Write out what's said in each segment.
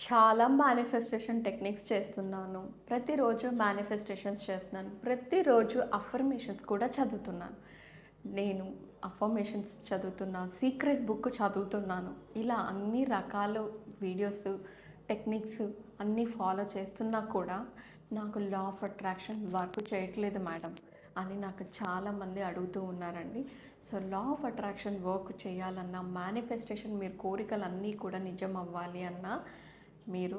చాలా manifestation techniques చేస్తున్నాను. ప్రతిరోజు మేనిఫెస్టేషన్స్ చేస్తున్నాను. ప్రతిరోజు అఫర్మేషన్స్ కూడా చదువుతున్నాను. నేను అఫర్మేషన్స్ చదువుతున్నా, సీక్రెట్ బుక్ చదువుతున్నాను. ఇలా అన్ని రకాల వీడియోస్, టెక్నిక్స్ అన్నీ ఫాలో చేస్తున్నా కూడా నాకు లా ఆఫ్ అట్రాక్షన్ వర్క్ చేయట్లేదు మేడం అని నాకు చాలామంది అడుగుతూ ఉన్నారండి. So law of attraction work చేయాలన్నా, మేనిఫెస్టేషన్ మీరు కోరికలన్నీ కూడా నిజం అవ్వాలి అన్నా మీరు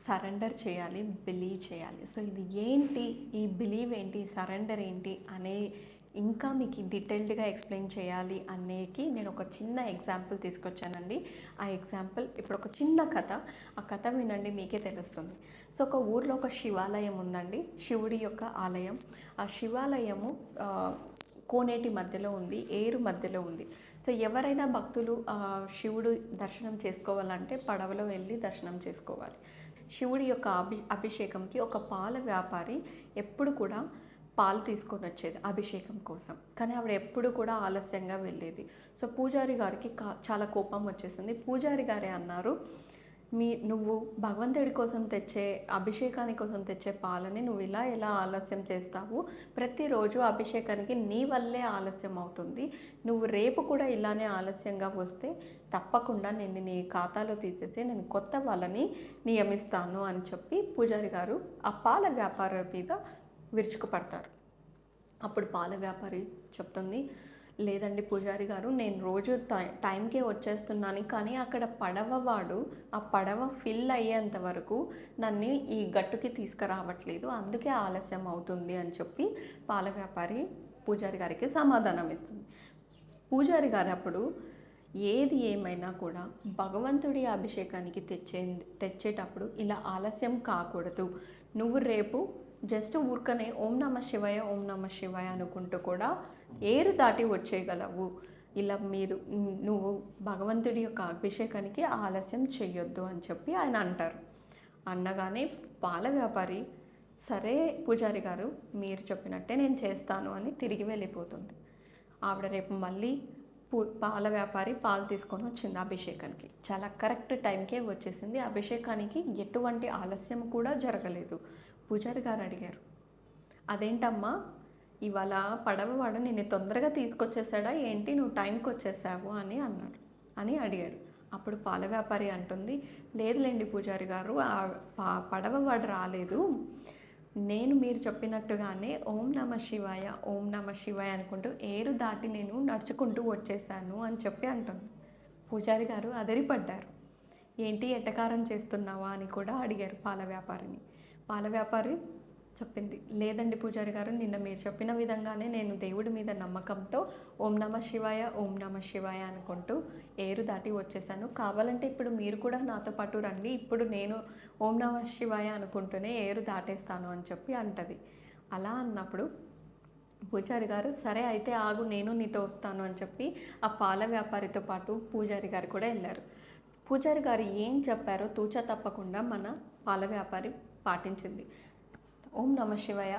సరెండర్ చేయాలి, బిలీవ్ చేయాలి. సో ఇది ఏంటి, ఈ బిలీవ్ ఏంటి, సరెండర్ ఏంటి అనే ఇంకా మీకు డీటెయిల్డ్గా ఎక్స్ప్లెయిన్ చేయాలి అనేకి నేను ఒక చిన్న ఎగ్జాంపుల్ తీసుకొచ్చానండి. ఆ ఎగ్జాంపుల్ ఇప్పుడు ఒక చిన్న కథ, ఆ కథ వినండి మీకే తెలుస్తుంది. సో ఒక ఊర్లో ఒక శివాలయం ఉందండి, శివుడి యొక్క ఆలయం. ఆ శివాలయము కోనేటి మధ్యలో ఉంది, ఏరు మధ్యలో ఉంది. సో ఎవరైనా భక్తులు శివుడు దర్శనం చేసుకోవాలంటే పడవలో వెళ్ళి దర్శనం చేసుకోవాలి. శివుడి యొక్క అభిషేకంకి ఒక పాల వ్యాపారి ఎప్పుడు కూడా పాలు తీసుకొని వచ్చేది అభిషేకం కోసం, కానీ ఆవిడ ఎప్పుడు కూడా ఆలస్యంగా వెళ్ళేది. సో పూజారి గారికి చాలా కోపం వచ్చేసింది. పూజారి గారే అన్నారు, నువ్వు భగవంతుడి కోసం తెచ్చే అభిషేకాని కోసం తెచ్చే పాలని నువ్వు ఎలా ఆలస్యం చేస్తావు? ప్రతిరోజు అభిషేకానికి నీ వల్లే ఆలస్యం అవుతుంది. నువ్వు రేపు కూడా ఇలానే ఆలస్యంగా వస్తే తప్పకుండా నేను నీ ఖాతాలో తీసేసి నేను కొత్త వాళ్ళని నియమిస్తాను అని చెప్పి పూజారి గారు ఆ పాల వ్యాపార మీద విరుచుకుపడతారు. అప్పుడు పాల వ్యాపారి చెప్తుంది, లేదండి పూజారి గారు, నేను రోజు టైంకే వచ్చేస్తున్నాను, కానీ అక్కడ పడవవాడు ఆ పడవ ఫిల్ అయ్యేంత వరకు నన్ను ఈ గట్టుకి తీసుకురావట్లేదు, అందుకే ఆలస్యం అవుతుంది అని చెప్పి పాల వ్యాపారి పూజారి గారికి సమాధానం ఇస్తుంది. పూజారి గారు అప్పుడు ఏది ఏమైనా కూడా భగవంతుడి అభిషేకానికి తెచ్చేటప్పుడు ఇలా ఆలస్యం కాకూడదు. నువ్వు రేపు జస్ట్ ఊరికనే ఓం నమ శివాయ ఓం నమ శివాయ అనుకుంటూ కూడా ఏరు దాటి వచ్చేయగలవు. ఇలా నువ్వు భగవంతుడి యొక్క అభిషేకానికి ఆలస్యం చెయ్యొద్దు అని చెప్పి ఆయన అంటారు. అన్నగానే పాల వ్యాపారి, సరే పూజారి గారు మీరు చెప్పినట్టే నేను చేస్తాను అని తిరిగి వెళ్ళిపోతుంది. ఆవిడ రేపు మళ్ళీ పాల వ్యాపారి పాలు తీసుకొని వచ్చింది అభిషేకానికి. చాలా కరెక్ట్ టైంకే వచ్చేసింది. అభిషేకానికి ఎటువంటి ఆలస్యం కూడా జరగలేదు. పూజారి గారు అడిగారు, అదేంటమ్మా ఇవాళ పడవవాడు నిన్ను తొందరగా తీసుకొచ్చేసాడా ఏంటి, నువ్వు టైంకి వచ్చేసావు అని అడిగాడు. అప్పుడు పాల వ్యాపారి అంటుంది, లేదులేండి పూజారి గారు, పడవవాడు రాలేదు, నేను మీరు చెప్పినట్టుగానే ఓం నమ శివాయ ఓం నమ శివాయ అనుకుంటూ ఏరు దాటి నేను నడుచుకుంటూ వచ్చేసాను అని చెప్పి అంటుంది. పూజారి గారు అదిరిపడ్డారు. ఏంటి ఎటకారం చేస్తున్నావా అని కూడా అడిగారు పాల వ్యాపారిని. పాల వ్యాపారి చెప్పింది, లేదండి పూజారి గారు, నిన్న మీరు చెప్పిన విధంగానే నేను దేవుడి మీద నమ్మకంతో ఓం నమ శివాయ అనుకుంటూ ఏరు దాటి వచ్చేసాను. కావాలంటే ఇప్పుడు మీరు కూడా నాతో పాటు రండి, ఇప్పుడు నేను ఓం నమ శివాయ అనుకుంటూనే ఏరు దాటేస్తాను అని చెప్పి అంటది. అలా అన్నప్పుడు పూజారి గారు, సరే అయితే ఆగు, నేను నీతో వస్తాను అని చెప్పి ఆ పాల వ్యాపారితో పాటు పూజారి గారు కూడా వెళ్ళారు. పూజారి గారు ఏం చెప్పారో తూచా తప్పకుండా మన పాల వ్యాపారి పాటించింది. ఓం నమ శివాయ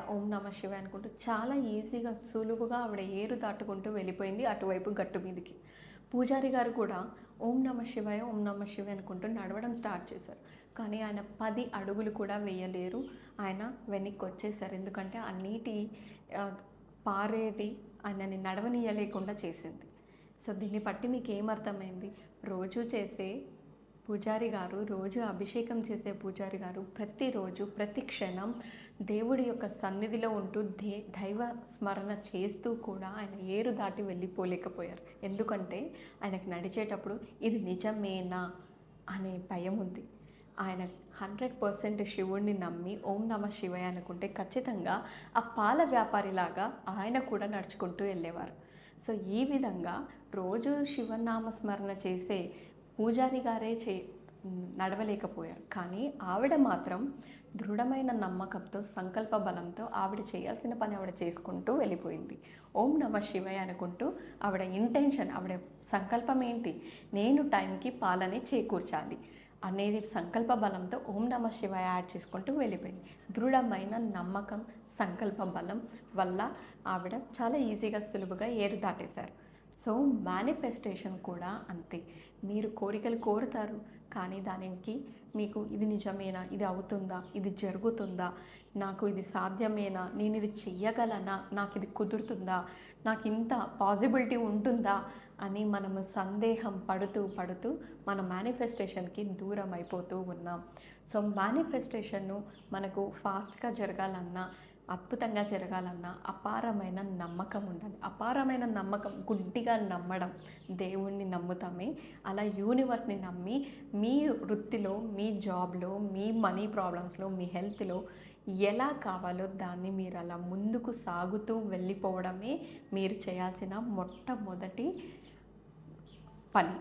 అనుకుంటూ చాలా ఈజీగా సులువుగా ఆవిడ ఏరు దాటుకుంటూ వెళ్ళిపోయింది అటువైపు గట్టు మీదకి. పూజారి గారు కూడా ఓం నమ శివాయ అనుకుంటూ నడవడం స్టార్ట్ చేశారు. కానీ ఆయన 10 అడుగులు కూడా వేయలేరు, ఆయన వెనక్కి వచ్చేసారు. ఎందుకంటే ఆ నీటి పారేది ఆయనని నడవనీయలేకుండా చేసింది. సో దీన్ని బట్టి మీకు ఏమర్థమైంది? రోజు అభిషేకం చేసే పూజారి గారు ప్రతిరోజు ప్రతి క్షణం దేవుడి యొక్క సన్నిధిలో ఉంటూ దైవ స్మరణ చేస్తూ కూడా ఆయన ఏరు దాటి వెళ్ళిపోలేకపోయారు. ఎందుకంటే ఆయనకు నడిచేటప్పుడు ఇది నిజమేనా అనే భయం ఉంది. ఆయన 100% శివుణ్ణి నమ్మి ఓం నమ శివాయ అనుకుంటే ఖచ్చితంగా ఆ పాల వ్యాపారిలాగా ఆయన కూడా నడుచుకుంటూ వెళ్ళేవారు. సో ఈ విధంగా రోజు శివనామ స్మరణ చేసే పూజారి గారే నడవలేకపోయారు. కానీ ఆవిడ మాత్రం దృఢమైన నమ్మకంతో, సంకల్ప బలంతో ఆవిడ చేయాల్సిన పని ఆవిడ చేసుకుంటూ వెళ్ళిపోయింది. ఓం నమ శివాయ అనుకుంటూ ఆవిడ ఇంటెన్షన్, ఆవిడ సంకల్పం ఏంటి, నేను టైంకి పాలని చేకూర్చాలి అనేది సంకల్ప బలంతో ఓం నమ శివాయ యాడ్ చేసుకుంటూ వెళ్ళిపోయింది. దృఢమైన నమ్మకం, సంకల్ప బలం వల్ల ఆవిడ చాలా ఈజీగా సులువుగా ఏరు దాటేశారు. సో మేనిఫెస్టేషన్ కూడా అంతే. మీరు కోరికలు కోరుతారు, కానీ దానికి మీకు ఇది నిజమేనా, ఇది అవుతుందా, ఇది జరుగుతుందా, నాకు ఇది సాధ్యమేనా, నేను ఇది చెయ్యగలనా, నాకు ఇది కుదురుతుందా, నాకు ఇంత పాసిబిలిటీ ఉంటుందా అని మనము సందేహం పడుతూ పడుతూ మన మేనిఫెస్టేషన్కి దూరం అయిపోతూ ఉన్నాం. సో మేనిఫెస్టేషన్ను మనకు ఫాస్ట్గా జరగాలన్నా, అద్భుతంగా జరగాలన్నా అపారమైన నమ్మకం ఉండాలి. అపారమైన నమ్మకం, గుడ్డిగా నమ్మడం, దేవుణ్ణి నమ్ముతామే, అలా యూనివర్స్ని నమ్మి మీ వృత్తిలో, మీ జాబ్లో, మీ మనీ ప్రాబ్లమ్స్లో, మీ హెల్త్లో ఎలా కావాలో దాన్ని మీరు అలా ముందుకు సాగుతూ వెళ్ళిపోవడమే మీరు చేయాల్సిన మొట్టమొదటి పని.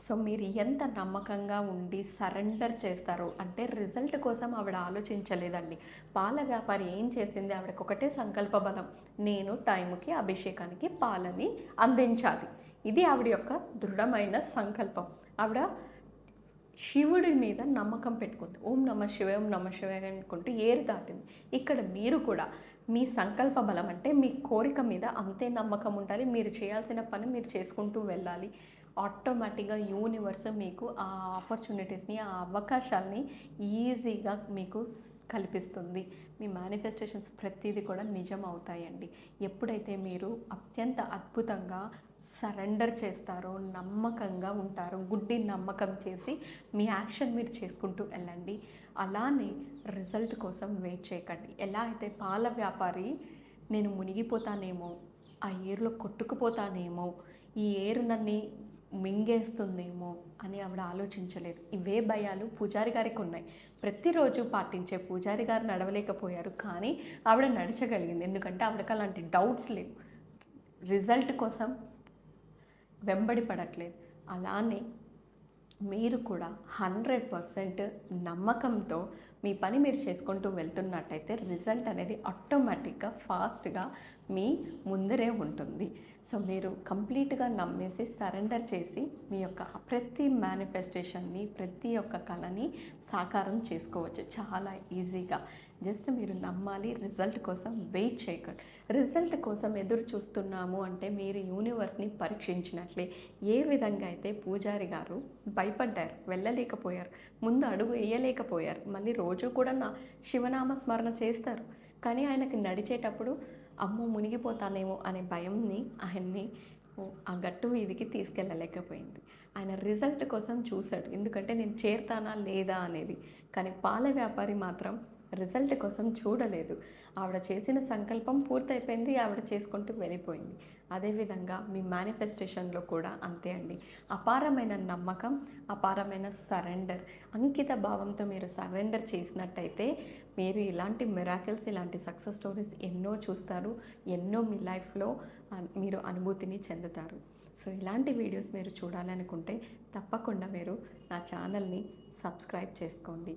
సో మీరు ఎంత నమ్మకంగా ఉండి సరెండర్ చేస్తారో, అంటే రిజల్ట్ కోసం ఆవిడ ఆలోచించలేదండి. పాల వ్యాపారి ఏం చేసింది, ఆవిడకి ఒకటే సంకల్ప బలం, నేను టైంకి అభిషేకానికి పాలని అందించాలి. ఇది ఆవిడ యొక్క దృఢమైన సంకల్పం. ఆవిడ శివుడి మీద నమ్మకం పెట్టుకుంది. ఓం నమ శివాయ, ఓం నమ శివాయ అనుకుంటూ ఏరు దాటింది. ఇక్కడ మీరు కూడా మీ సంకల్ప బలం అంటే మీ కోరిక మీద అంతే నమ్మకం ఉండాలి. మీరు చేయాల్సిన పని మీరు చేసుకుంటూ వెళ్ళాలి. ఆటోమేటిక్గా యూనివర్స్ మీకు ఆ ఆపర్చునిటీస్ని, ఆ అవకాశాలని ఈజీగా మీకు కల్పిస్తుంది. మీ మేనిఫెస్టేషన్స్ ప్రతిదీ కూడా నిజం అవుతాయండి. ఎప్పుడైతే మీరు అత్యంత అద్భుతంగా సరెండర్ చేస్తారో, నమ్మకంగా ఉంటారో, గుడ్డి నమ్మకం చేసి మీ యాక్షన్ మీరు చేసుకుంటూ వెళ్ళండి. అలానే రిజల్ట్ కోసం వెయిట్ చేయకండి. ఎలా అయితే పాల వ్యాపారి నేను మునిగిపోతానేమో, ఆ ఏరులో కొట్టుకుపోతానేమో, ఈ ఏరు నన్ను మింగేస్తుందేమో అని ఆవిడ ఆలోచించలేదు. ఇవే భయాలు పూజారి గారికి ఉన్నాయి. ప్రతిరోజు పాటించే పూజారి గారు నడవలేకపోయారు, కానీ ఆవిడ నడచగలిగింది. ఎందుకంటే ఆవిడకి అలాంటి డౌట్స్ లేవు, రిజల్ట్ కోసం వెంబడి పడట్లేదు. అలానే మీరు కూడా 100% నమ్మకంతో మీ పని మీరు చేసుకుంటూ వెళ్తున్నట్టయితే రిజల్ట్ అనేది ఆటోమేటిక్గా ఫాస్ట్గా మీ ముందరే ఉంటుంది. సో మీరు కంప్లీట్గా నమ్మేసి సరెండర్ చేసి మీ యొక్క ప్రతి మేనిఫెస్టేషన్ని, ప్రతి ఒక్క కళని సాకారం చేసుకోవచ్చు చాలా ఈజీగా. జస్ట్ మీరు నమ్మాలి, రిజల్ట్ కోసం వెయిట్ చేయకండి. రిజల్ట్ కోసం ఎదురు చూస్తున్నాము అంటే మీరు యూనివర్స్ని పరీక్షించినట్లే. ఏ విధంగా అయితే పూజారి గారు భయపడ్డారు, వెళ్ళలేకపోయారు, ముందు అడుగు వేయలేకపోయారు, మళ్ళీ రోజు కూడా శివనామ స్మరణ చేస్తారు, కానీ ఆయనకి నడిచేటప్పుడు అమ్మో మునిగిపోతానేమో అనే భయంని ఆయన్ని ఆ గట్టు వీధికి తీసుకెళ్ళలేకపోయింది. ఆయన రిజల్ట్ కోసం చూశాడు, ఎందుకంటే నేను చేరుతానా లేదా అనేది. కానీ పాల వ్యాపారి మాత్రం రిజల్ట్ కోసం చూడలేదు. ఆవిడ చేసిన సంకల్పం పూర్తయిపోయింది, ఆవిడ చేసుకుంటూ వెళ్ళిపోయింది. అదేవిధంగా మీ మేనిఫెస్టేషన్లో కూడా అంతే అండి. అపారమైన నమ్మకం, అపారమైన సరెండర్, అంకిత భావంతో మీరు సరెండర్ చేసినట్టయితే మీరు ఇలాంటి మిరాకిల్స్, ఇలాంటి సక్సెస్ స్టోరీస్ ఎన్నో చూస్తారు, ఎన్నో మీ లైఫ్లో మీరు అనుభూతిని చెందుతారు. సో ఇలాంటి వీడియోస్ మీరు చూడాలనుకుంటే తప్పకుండా మీరు నా ఛానల్ని సబ్స్క్రైబ్ చేసుకోండి.